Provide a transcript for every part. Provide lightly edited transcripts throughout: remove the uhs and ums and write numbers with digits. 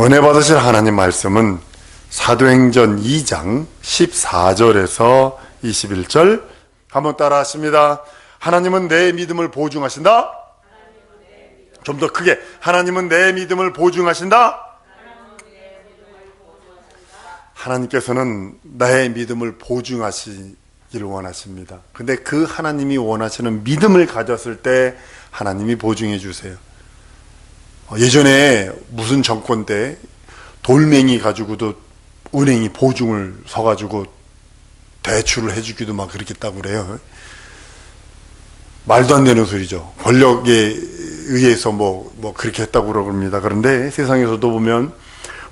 은혜 받으실 하나님 말씀은 사도행전 2장 14절에서 21절 한번 따라 하십니다. 하나님은 내 믿음을 보증하신다. 좀 더 크게. 하나님은 내 믿음을 보증하신다. 하나님께서는 나의 믿음을 보증하시기를 원하십니다. 근데 그 하나님이 원하시는 믿음을 가졌을 때 하나님이 보증해 주세요. 예전에 무슨 정권 때 돌멩이 가지고도 은행이 보증을 서가지고 대출을 해주기도 막 그렇겠다고 그래요. 말도 안 되는 소리죠. 권력에 의해서 뭐 그렇게 했다고 그럽니다. 그런데 세상에서도 보면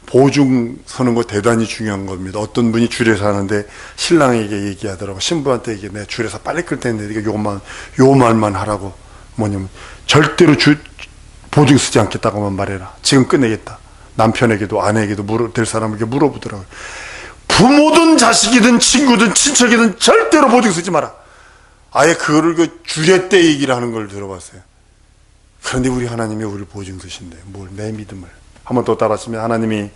보증 서는 거 대단히 중요한 겁니다. 어떤 분이 줄에서 하는데 신랑에게 얘기하더라고. 신부한테 얘기해. 내가 줄에서 빨리 끌 텐데 네가 요 말만 하라고. 뭐냐면 절대로 보증 쓰지 않겠다고만 말해라. 지금 끝내겠다. 남편에게도 아내에게도 될 사람에게 물어보더라고요. 부모든 자식이든 친구든 친척이든 절대로 보증 쓰지 마라. 아예 그거를 주례때 얘기를 하는 걸 들어봤어요. 그런데 우리 하나님이 우리를 보증 쓰신대. 내 믿음을. 한번 더 따라하시면 하나님이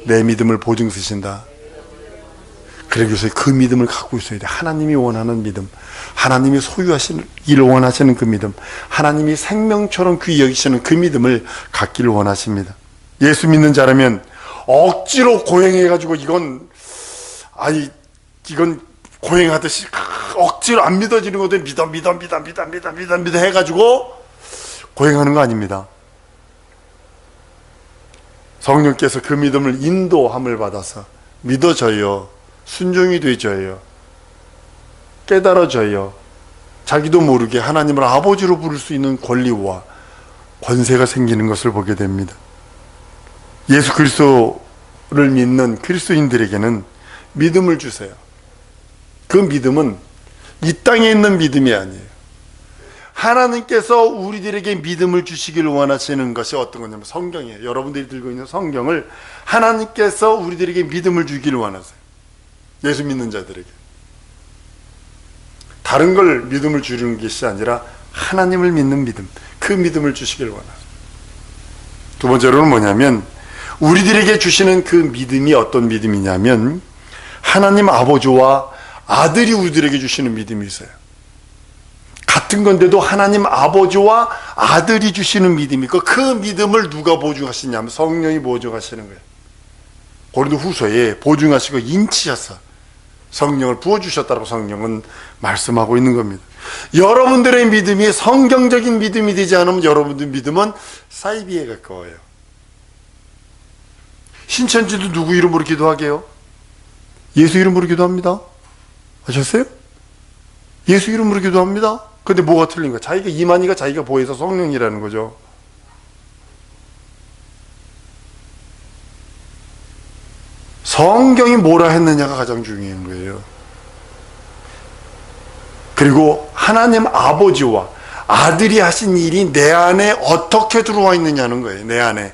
내 믿음을 보증 쓰신다. 그러기 위해서 그 믿음을 갖고 있어야 돼. 하나님이 원하는 믿음, 하나님이 소유하시기를 원하시는 그 믿음, 하나님이 생명처럼 귀히 여기시는 그 믿음을 갖기를 원하십니다. 예수 믿는 자라면 억지로 고행해가지고 이건 고행하듯이 억지로 안 믿어지는 것도 믿어 해가지고 고행하는 거 아닙니다. 성령께서 그 믿음을 인도함을 받아서 믿어져요. 순종이 되져요. 깨달아져요. 자기도 모르게 하나님을 아버지로 부를 수 있는 권리와 권세가 생기는 것을 보게 됩니다. 예수 그리스도를 믿는 그리스도인들에게는 믿음을 주세요. 그 믿음은 이 땅에 있는 믿음이 아니에요. 하나님께서 우리들에게 믿음을 주시기를 원하시는 것이 어떤 거냐면 성경이에요. 여러분들이 들고 있는 성경을 하나님께서 우리들에게 믿음을 주기를 원하세요. 예수 믿는 자들에게. 다른 걸 믿음을 주는 것이 아니라 하나님을 믿는 믿음, 그 믿음을 주시기를 원하세요. 두 번째로는 뭐냐면 우리들에게 주시는 그 믿음이 어떤 믿음이냐면 하나님 아버지와 아들이 우리들에게 주시는 믿음이 있어요. 같은 건데도 하나님 아버지와 아들이 주시는 믿음이 있고 그 믿음을 누가 보증하시냐면 성령이 보증하시는 거예요. 고린도 후서에 보증하시고 인치셔서 성령을 부어주셨다고 성령은 말씀하고 있는 겁니다. 여러분들의 믿음이 성경적인 믿음이 되지 않으면 여러분들 믿음은 사이비에 가까워요. 신천지도 누구 이름으로 기도하게요? 예수 이름으로 기도합니다. 아셨어요? 예수 이름으로 기도합니다. 근데 뭐가 틀린가? 이만희가 자기가 보여서 성령이라는 거죠. 성경이 뭐라 했느냐가 가장 중요한 거예요. 그리고 하나님 아버지와 아들이 하신 일이 내 안에 어떻게 들어와 있느냐는 거예요. 내 안에.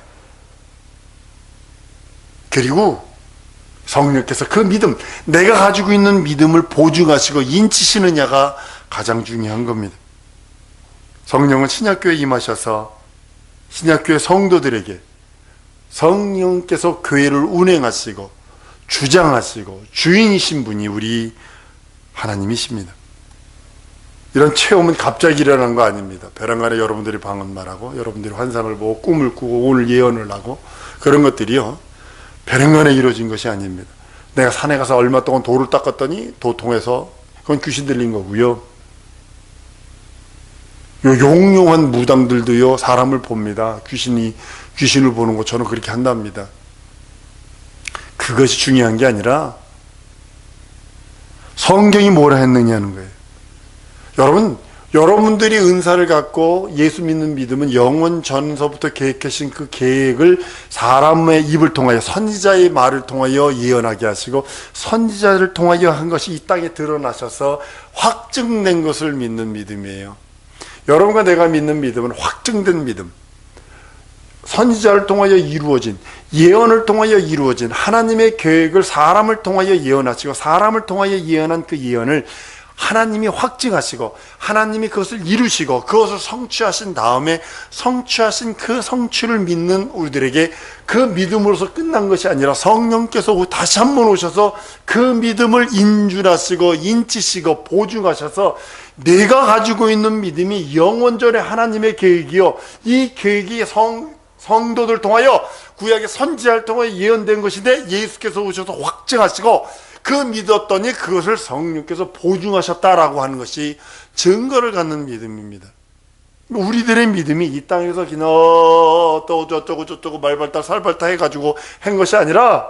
그리고 성령께서 그 믿음, 내가 가지고 있는 믿음을 보증하시고 인치시느냐가 가장 중요한 겁니다. 성령은 신약교회에 임하셔서 신약교회 성도들에게 성령께서 교회를 운행하시고 주장하시고 주인이신 분이 우리 하나님이십니다. 이런 체험은 갑자기 일어난 거 아닙니다. 벼랑 아래 여러분들이 방언말하고 여러분들이 환상을 보고 꿈을 꾸고 오늘 예언을 하고 그런 것들이요 벼랑 안에 이루어진 것이 아닙니다. 내가 산에 가서 얼마 동안 돌을 닦았더니 도통해서 그건 귀신 들린 거고요. 용용한 무당들도요 사람을 봅니다. 귀신을 보는 것처럼 그렇게 한답니다. 그것이 중요한 게 아니라 성경이 뭐라 했느냐는 거예요. 여러분들이 은사를 갖고 예수 믿는 믿음은 영원 전서부터 계획하신 그 계획을 사람의 입을 통하여 선지자의 말을 통하여 예언하게 하시고 선지자를 통하여 한 것이 이 땅에 드러나셔서 확증된 것을 믿는 믿음이에요. 여러분과 내가 믿는 믿음은 확증된 믿음, 선지자를 통하여 이루어진, 예언을 통하여 이루어진 하나님의 계획을 사람을 통하여 예언하시고 사람을 통하여 예언한 그 예언을 하나님이 확증하시고 하나님이 그것을 이루시고 그것을 성취하신 다음에 성취하신 그 성취를 믿는 우리들에게 그 믿음으로서 끝난 것이 아니라 성령께서 다시 한번 오셔서 그 믿음을 인준하시고 인치시고 보증하셔서 내가 가지고 있는 믿음이 영원전에 하나님의 계획이요, 이 계획이 성도들 통하여 구약의 선지자를 통하여 예언된 것인데 예수께서 오셔서 확증하시고 그 믿었더니 그것을 성령께서 보증하셨다라고 하는 것이 증거를 갖는 믿음입니다. 우리들의 믿음이 이 땅에서 그냥 또 어쩌고 저쩌고 말발달 살발달 해가지고 한 것이 아니라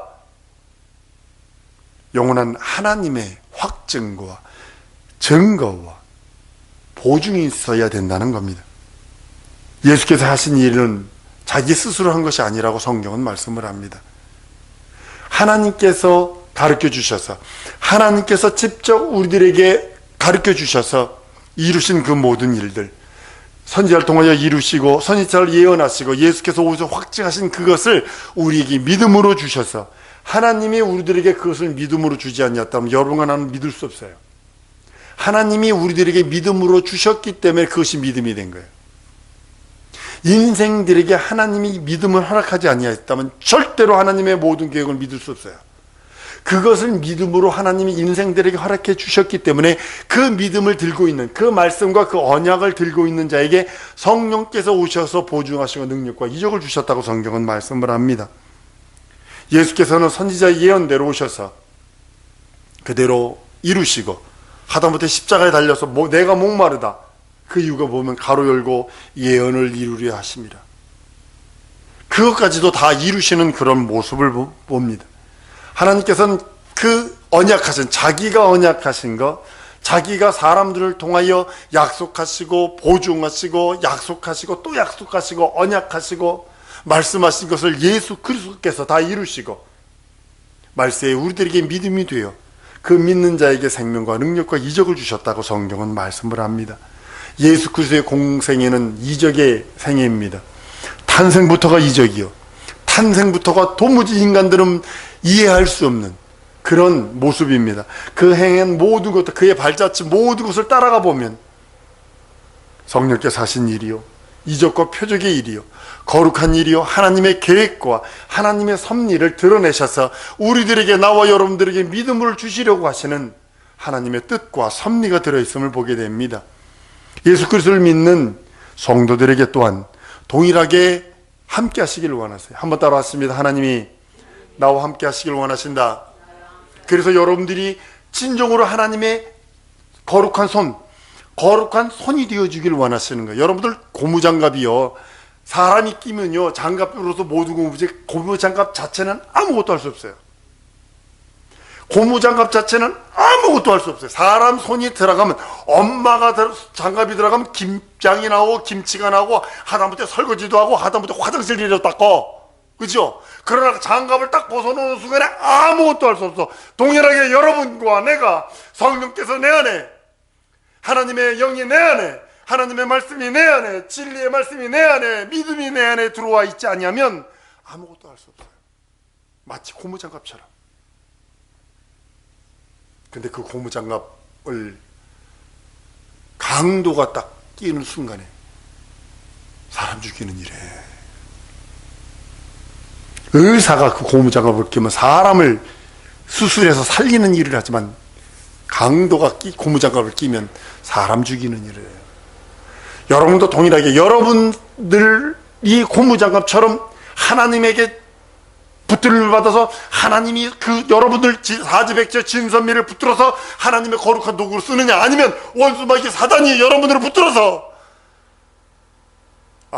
영원한 하나님의 확증과 증거와 보증이 있어야 된다는 겁니다. 예수께서 하신 일은 자기 스스로 한 것이 아니라고 성경은 말씀을 합니다. 하나님께서 가르쳐 주셔서, 하나님께서 직접 우리들에게 가르쳐 주셔서 이루신 그 모든 일들, 선지자를 통하여 이루시고 선지자를 예언하시고 예수께서 오셔서 확증하신 그것을 우리에게 믿음으로 주셔서, 하나님이 우리들에게 그것을 믿음으로 주지 않았다면 여러분과 나는 믿을 수 없어요. 하나님이 우리들에게 믿음으로 주셨기 때문에 그것이 믿음이 된 거예요. 인생들에게 하나님이 믿음을 허락하지 아니하였다면 절대로 하나님의 모든 계획을 믿을 수 없어요. 그것을 믿음으로 하나님이 인생들에게 허락해 주셨기 때문에 그 믿음을 들고 있는, 그 말씀과 그 언약을 들고 있는 자에게 성령께서 오셔서 보증하시고 능력과 이적을 주셨다고 성경은 말씀을 합니다. 예수께서는 선지자의 예언대로 오셔서 그대로 이루시고 하다못해 십자가에 달려서 내가 목마르다, 그 이유가 보면 가로 열고 예언을 이루려 하십니다. 그것까지도 다 이루시는 그런 모습을 봅니다. 하나님께서는 그 언약하신, 자기가 언약하신 것, 자기가 사람들을 통하여 약속하시고 보증하시고 약속하시고 또 약속하시고 언약하시고 말씀하신 것을 예수 그리스도께서 다 이루시고 말세에 우리들에게 믿음이 되어 그 믿는 자에게 생명과 능력과 이적을 주셨다고 성경은 말씀을 합니다. 예수 그리스도의 공생애는 이적의 생애입니다. 탄생부터가 이적이요, 탄생부터가 도무지 인간들은 이해할 수 없는 그런 모습입니다. 그 행한 모든 것, 그의 발자취 모든 것을 따라가 보면 성령께서 하신 일이요, 이적과 표적의 일이요, 거룩한 일이요, 하나님의 계획과 하나님의 섭리를 드러내셔서 우리들에게, 나와 여러분들에게 믿음을 주시려고 하시는 하나님의 뜻과 섭리가 들어있음을 보게 됩니다. 예수 그리스도를 믿는 성도들에게 또한 동일하게 함께 하시기를 원하세요. 한번 따라왔습니다. 하나님이 나와 함께 하시길 원하신다. 그래서 여러분들이 진정으로 하나님의 거룩한 손이 되어주길 원하시는 거예요. 여러분들 고무장갑이요, 사람이 끼면요 장갑으로서 모든 고무장갑 자체는 아무것도 할 수 없어요. 고무장갑 자체는 아무것도 할 수 없어요. 사람 손이 들어가면, 엄마가 장갑이 들어가면 김장이 나오고 김치가 나오고 하다못해 설거지도 하고 하다못해 화장실이라도 닦고, 그죠? 그러나 장갑을 딱 벗어놓는 순간에 아무것도 할 수 없어. 동일하게 여러분과 내가, 성령께서 내 안에, 하나님의 영이 내 안에, 하나님의 말씀이 내 안에, 진리의 말씀이 내 안에, 믿음이 내 안에 들어와 있지 않으면 아무것도 할 수 없어요. 마치 고무장갑처럼. 근데 그 고무장갑을 강도가 딱 끼는 순간에 사람 죽이는 일에, 의사가 그 고무장갑을 끼면 사람을 수술해서 살리는 일을 하지만 강도가 고무장갑을 끼면 사람 죽이는 일을 해요. 여러분도 동일하게 여러분들이 고무장갑처럼 하나님에게 붙들림을 받아서 하나님이 그 여러분들 사지백제 진선미를 붙들어서 하나님의 거룩한 도구로 쓰느냐, 아니면 원수마귀 사단이 여러분들을 붙들어서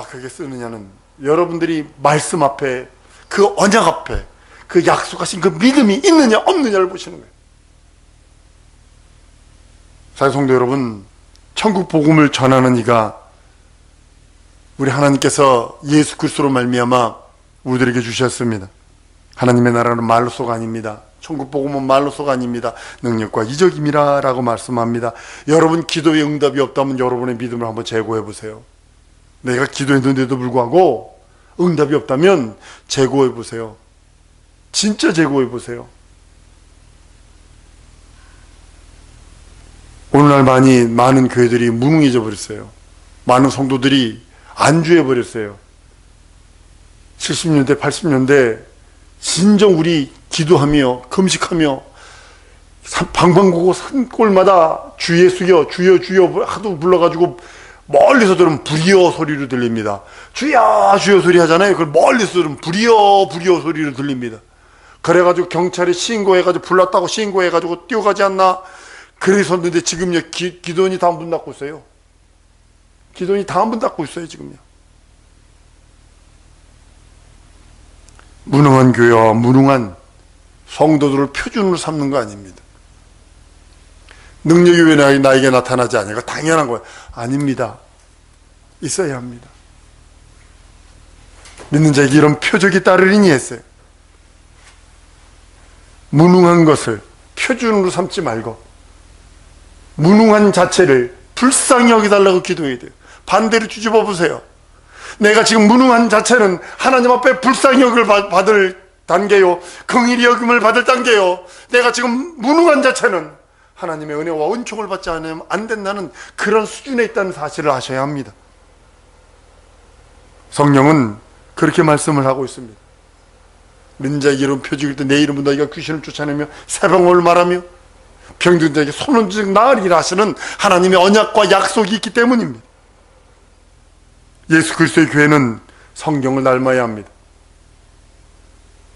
그게 쓰느냐는 여러분들이 말씀 앞에, 그 언약 앞에, 그 약속하신 그 믿음이 있느냐 없느냐를 보시는 거예요. 사랑하는 성도 여러분, 천국 복음을 전하는 이가 우리 하나님께서 예수 그리스도로 말미암아 우리들에게 주셨습니다. 하나님의 나라는 말로서가 아닙니다. 천국 복음은 말로서가 아닙니다. 능력과 이적임이라 라고 말씀합니다. 여러분 기도에 응답이 없다면 여러분의 믿음을 한번 재고해 보세요. 내가 기도했는데도 불구하고 응답이 없다면 재고해 보세요. 진짜 재고해 보세요. 오늘날 많은 교회들이 무능해져 버렸어요. 많은 성도들이 안주해 버렸어요. 70년대, 80년대 진정 우리 기도하며 금식하며 방방곡곡 산골마다 주의 숙여 주여 주여 하도 불러가지고 멀리서 들으면 불이여 소리로 들립니다. 주여 주여 소리 하잖아요. 그걸 멀리서 들으면 불이여 불이여 소리로 들립니다. 그래가지고 경찰에 신고해가지고 불났다고 신고해가지고 뛰어가지 않나 그랬었는데 지금요 기도원이 다 문 닫고 있어요. 기도원이 다 문 닫고 있어요 지금요. 무능한 교회와 무능한 성도들을 표준으로 삼는 거 아닙니다. 능력이 왜 나에게 나타나지 않냐가 당연한 거예요. 아닙니다. 있어야 합니다. 믿는 자에게 이런 표적이 따르리니 했어요. 무능한 것을 표준으로 삼지 말고 무능한 자체를 불쌍히 여기달라고 기도해야 돼요. 반대로 뒤집어 보세요. 내가 지금 무능한 자체는 하나님 앞에 불쌍히 여김을 받을 단계요, 긍휼히 여김을 받을 단계요. 내가 지금 무능한 자체는 하나님의 은혜와 은총을 받지 않으면 안 된다는 그런 수준에 있다는 사실을 아셔야 합니다. 성령은 그렇게 말씀을 하고 있습니다. 믿는 자에게 이런 표적일 때 내 이름은 너희가 귀신을 쫓아내며 새방울 말하며 병든 자에게 손을 즉 나으리라 하시는 하나님의 언약과 약속이 있기 때문입니다. 예수 그리스도의 교회는 성경을 닮아야 합니다.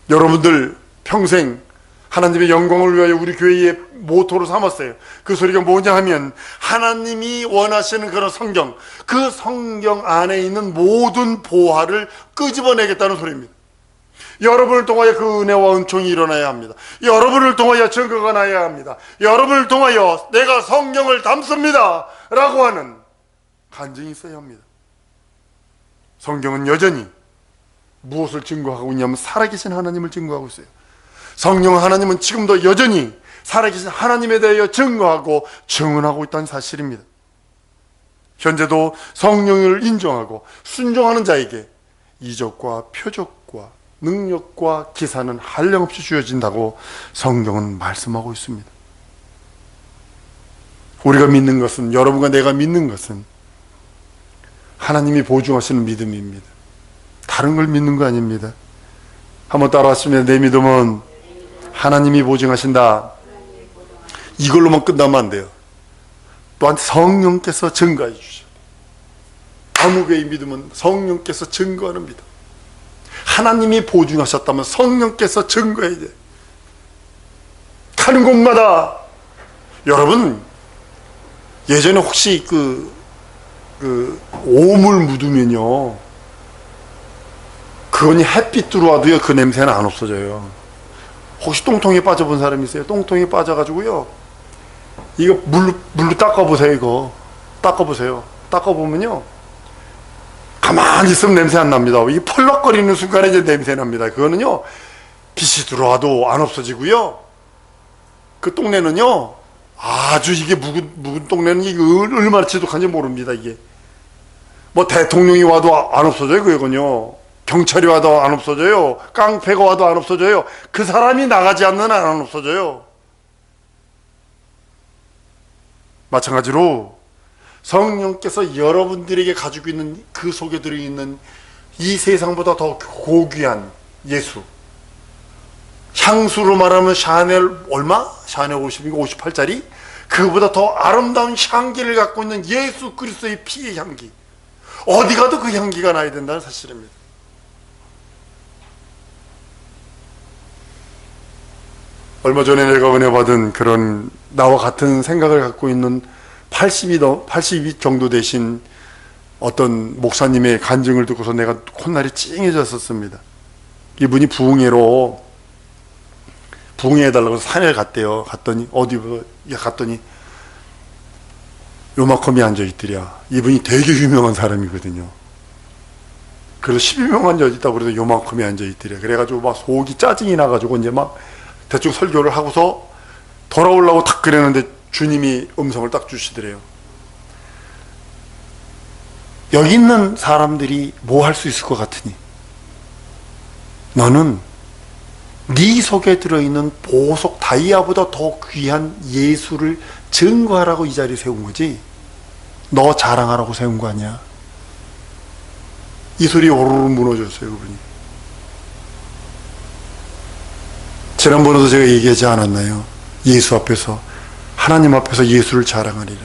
여러분들 평생 하나님의 영광을 위하여 우리 교회의 모토로 삼았어요. 그 소리가 뭐냐 하면 하나님이 원하시는 그런 성경, 그 성경 안에 있는 모든 보화를 끄집어내겠다는 소리입니다. 여러분을 통하여 그 은혜와 은총이 일어나야 합니다. 여러분을 통하여 증거가 나야 합니다. 여러분을 통하여 내가 성경을 담습니다 라고 하는 간증이 있어야 합니다. 성경은 여전히 무엇을 증거하고 있냐면 살아계신 하나님을 증거하고 있어요. 성령 하나님은 지금도 여전히 살아계신 하나님에 대하여 증거하고 증언하고 있다는 사실입니다. 현재도 성령을 인정하고 순종하는 자에게 이적과 표적과 능력과 기사는 한량없이 주어진다고 성경은 말씀하고 있습니다. 우리가 믿는 것은, 여러분과 내가 믿는 것은 하나님이 보증하시는 믿음입니다. 다른 걸 믿는 거 아닙니다. 한번 따라하시면 내 믿음은 하나님이 보증하신다. 이걸로만 끝나면 안 돼요. 또한 성령께서 증거해 주셔야 돼요. 아무 교회의 믿음은 성령께서 증거하는 믿음. 하나님이 보증하셨다면 성령께서 증거해야 돼요. 가는 곳마다 여러분 예전에 혹시 오물 묻으면요 그거니 햇빛 들어와도요 그 냄새는 안 없어져요. 혹시 똥통에 빠져본 사람 있어요? 똥통에 빠져가지고요 이거 물로 닦아보세요. 이거 닦아보세요. 닦아보면요 가만히 있으면 냄새 안 납니다. 이 펄럭거리는 순간에 이제 냄새 납니다. 그거는요 빛이 들어와도 안 없어지고요 그 똥내는요 아주 이게 묵은 똥내는 이게 얼마나 지독한지 모릅니다. 이게 뭐 대통령이 와도 안 없어져요. 그거는요 경찰이 와도 안 없어져요. 깡패가 와도 안 없어져요. 그 사람이 나가지 않는 한 안 없어져요. 마찬가지로 성령께서 여러분들에게 가지고 있는 그 속에 들어있는 이 세상보다 더 고귀한 예수, 향수로 말하면 샤넬 얼마? 샤넬 58짜리? 그보다 더 아름다운 향기를 갖고 있는 예수 그리스도의 피의 향기, 어디 가도 그 향기가 나야 된다는 사실입니다. 얼마 전에 내가 은혜 받은 그런 나와 같은 생각을 갖고 있는 80이 정도 되신 어떤 목사님의 간증을 듣고서 내가 콧날이 찡해졌었습니다. 이분이 부흥회로 부흥회해달라고 산에 갔대요. 갔더니 갔더니 요만큼이 앉아있더랴. 이분이 되게 유명한 사람이거든요. 그래서 12명 앉아있다고 그래서 요만큼이 앉아있더랴. 그래가지고 막 속이 짜증이 나가지고 이제 막 대충 설교를 하고서 돌아오려고 탁 그랬는데 주님이 음성을 딱 주시더래요. 여기 있는 사람들이 뭐 할 수 있을 것 같으니 너는 네 속에 들어있는 보석 다이아보다 더 귀한 예수를 증거하라고 이 자리에 세운 거지, 너 자랑하라고 세운 거 아니야. 이 소리에 오르르 무너졌어요, 그분이. 지난번에도 제가 얘기하지 않았나요? 예수 앞에서, 하나님 앞에서 예수를 자랑하리라.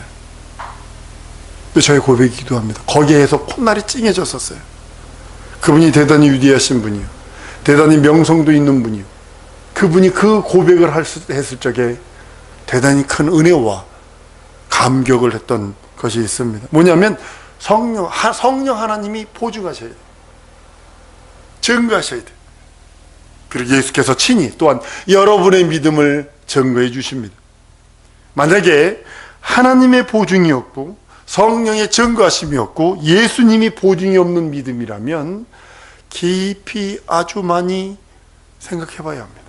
저의 고백이기도 합니다. 거기에서 콧날이 찡해졌었어요. 그분이 대단히 위대하신 분이요, 대단히 명성도 있는 분이요, 그분이 그 고백을 했을 적에 대단히 큰 은혜와 감격을 했던 것이 있습니다. 뭐냐면 성령 하나님이 보증하셔야 돼요. 증거하셔야 돼요. 그리고 예수께서 친히 또한 여러분의 믿음을 증거해 주십니다. 만약에 하나님의 보증이 없고 성령의 증거하심이 없고 예수님이 보증이 없는 믿음이라면 깊이 아주 많이 생각해 봐야 합니다.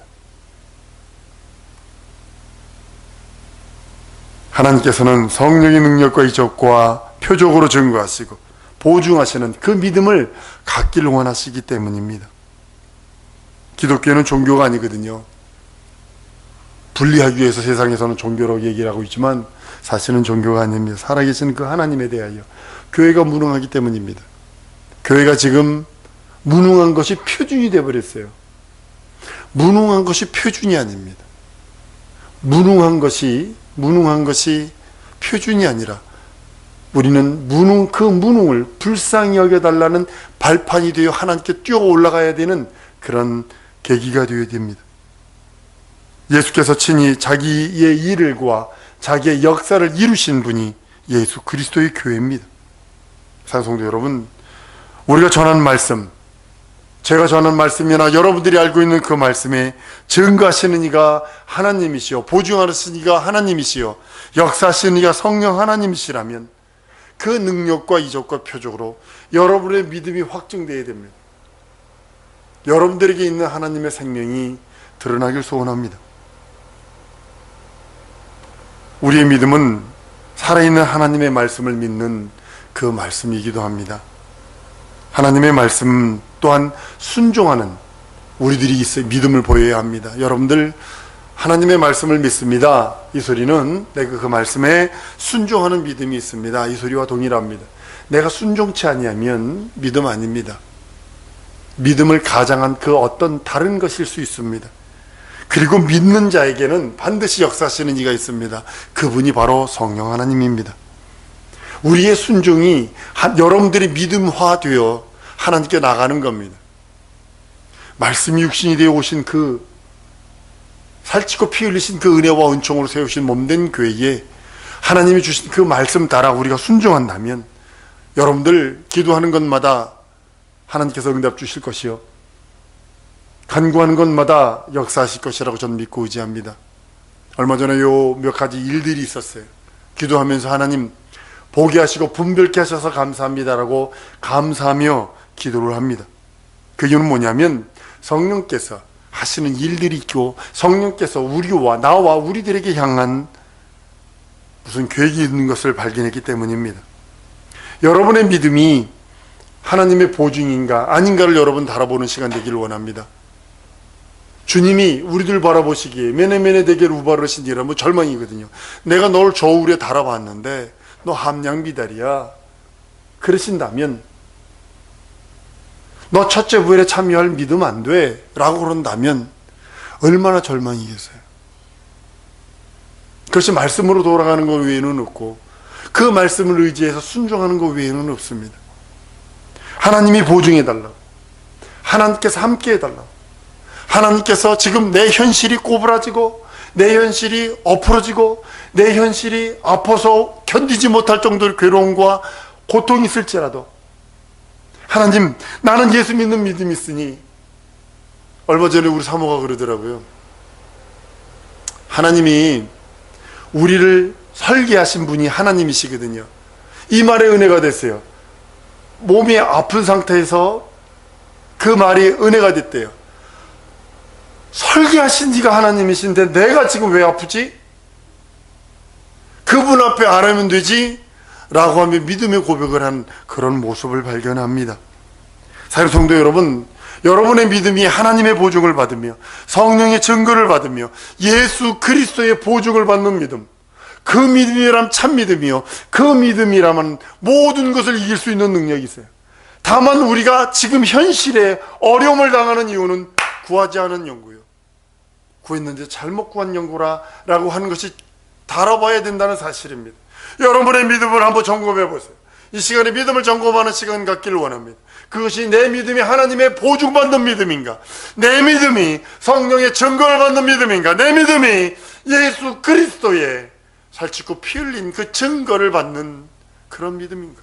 하나님께서는 성령의 능력과 이적과 표적으로 증거하시고 보증하시는 그 믿음을 갖기를 원하시기 때문입니다. 기독교는 종교가 아니거든요. 분리하기 위해서 세상에서는 종교라고 얘기를 하고 있지만 사실은 종교가 아닙니다. 살아계신 그 하나님에 대하여 교회가 무능하기 때문입니다. 교회가 지금 무능한 것이 표준이 되어버렸어요. 무능한 것이 표준이 아닙니다. 무능한 것이 표준이 아니라 우리는 그 무능을 불쌍히 여겨달라는 발판이 되어 하나님께 뛰어 올라가야 되는 그런 계기가 되어야 됩니다. 예수께서 친히 자기의 일과 자기의 역사를 이루신 분이 예수 그리스도의 교회입니다. 사랑성도 여러분, 우리가 전하는 말씀, 제가 전하는 말씀이나 여러분들이 알고 있는 그 말씀에 증거하시는 이가 하나님이시요, 보증하시는 이가 하나님이시요, 역사하시는 이가 성령 하나님이시라면 그 능력과 이적과 표적으로 여러분의 믿음이 확증되어야 됩니다. 여러분들에게 있는 하나님의 생명이 드러나길 소원합니다. 우리의 믿음은 살아있는 하나님의 말씀을 믿는 그 말씀이기도 합니다. 하나님의 말씀 또한 순종하는 우리들이 있어 믿음을 보여야 합니다. 여러분들 하나님의 말씀을 믿습니다. 이 소리는 내가 그 말씀에 순종하는 믿음이 있습니다. 이 소리와 동일합니다. 내가 순종치 아니하면 믿음 아닙니다. 믿음을 가장한 그 어떤 다른 것일 수 있습니다. 그리고 믿는 자에게는 반드시 역사하시는 이가 있습니다. 그분이 바로 성령 하나님입니다. 우리의 순종이 여러분들이 믿음화되어 하나님께 나가는 겁니다. 말씀이 육신이 되어 오신 그 살찌고 피 흘리신 그 은혜와 은총으로 세우신 몸된 교회에 하나님이 주신 그 말씀 따라 우리가 순종한다면 여러분들 기도하는 것마다 하나님께서 응답 주실 것이요, 간구하는 것마다 역사하실 것이라고 저는 믿고 의지합니다. 얼마 전에 요 몇 가지 일들이 있었어요. 기도하면서 하나님 보게 하시고 분별케 하셔서 감사합니다라고 감사하며 기도를 합니다. 그 이유는 뭐냐면 성령께서 하시는 일들이 있고 성령께서 우리와 나와 우리들에게 향한 무슨 계획이 있는 것을 발견했기 때문입니다. 여러분의 믿음이 하나님의 보증인가 아닌가를 여러분 달아보는 시간 되기를 원합니다. 주님이 우리들 바라보시기에 메네메네 대게를 우바르시니라 뭐 절망이거든요. 내가 널 저울에 달아봤는데 너 함량비달이야 그러신다면, 너 첫째 부활에 참여할 믿음 안 돼 라고 그런다면 얼마나 절망이겠어요. 그것이 말씀으로 돌아가는 것 외에는 없고 그 말씀을 의지해서 순종하는 것 외에는 없습니다. 하나님이 보증해달라고, 하나님께서 함께해달라고, 하나님께서 지금 내 현실이 꼬부라지고 내 현실이 엎어지고 내 현실이 아파서 견디지 못할 정도의 괴로움과 고통이 있을지라도 하나님 나는 예수 믿는 믿음이 있으니, 얼마 전에 우리 사모가 그러더라고요. 하나님이 우리를 설계하신 분이 하나님이시거든요. 이 말에 은혜가 됐어요. 몸이 아픈 상태에서 그 말이 은혜가 됐대요. 설계하신 이가 하나님이신데 내가 지금 왜 아프지? 그분 앞에 안 하면 되지? 라고 하며 믿음의 고백을 한 그런 모습을 발견합니다. 사랑하는 성도 여러분, 여러분의 믿음이 하나님의 보증을 받으며 성령의 증거를 받으며 예수 그리스도의 보증을 받는 믿음, 그 믿음이라면 참 믿음이요, 그 믿음이라면 모든 것을 이길 수 있는 능력이 있어요. 다만 우리가 지금 현실에 어려움을 당하는 이유는 구하지 않은 연고요, 구했는데 잘못 구한 연고라고 하는 것이 다뤄봐야 된다는 사실입니다. 여러분의 믿음을 한번 점검해 보세요. 이 시간에 믿음을 점검하는 시간 갖기를 원합니다. 그것이 내 믿음이 하나님의 보증받는 믿음인가, 내 믿음이 성령의 증거를 받는 믿음인가, 내 믿음이 예수 그리스도의 살찌고 피 흘린 그 증거를 받는 그런 믿음인가.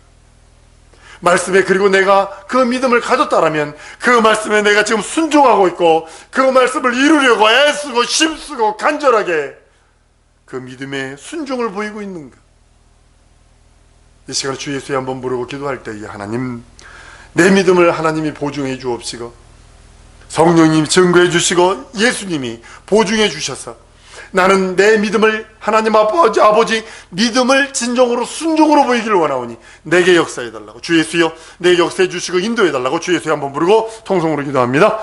말씀에, 그리고 내가 그 믿음을 가졌다라면 그 말씀에 내가 지금 순종하고 있고 그 말씀을 이루려고 애쓰고 힘쓰고 간절하게 그 믿음의 순종을 보이고 있는가. 이 시간에 주 예수에 한번 부르고 기도할 때에 하나님, 내 믿음을 하나님이 보증해 주옵시고 성령님이 증거해 주시고 예수님이 보증해 주셔서 나는 내 믿음을 하나님 아버지 믿음을 진정으로 순종으로 보이기를 원하오니 내게 역사해 달라고, 주 예수여 내게 역사해 주시고 인도해 달라고 주 예수에 한번 부르고 통성으로 기도합니다.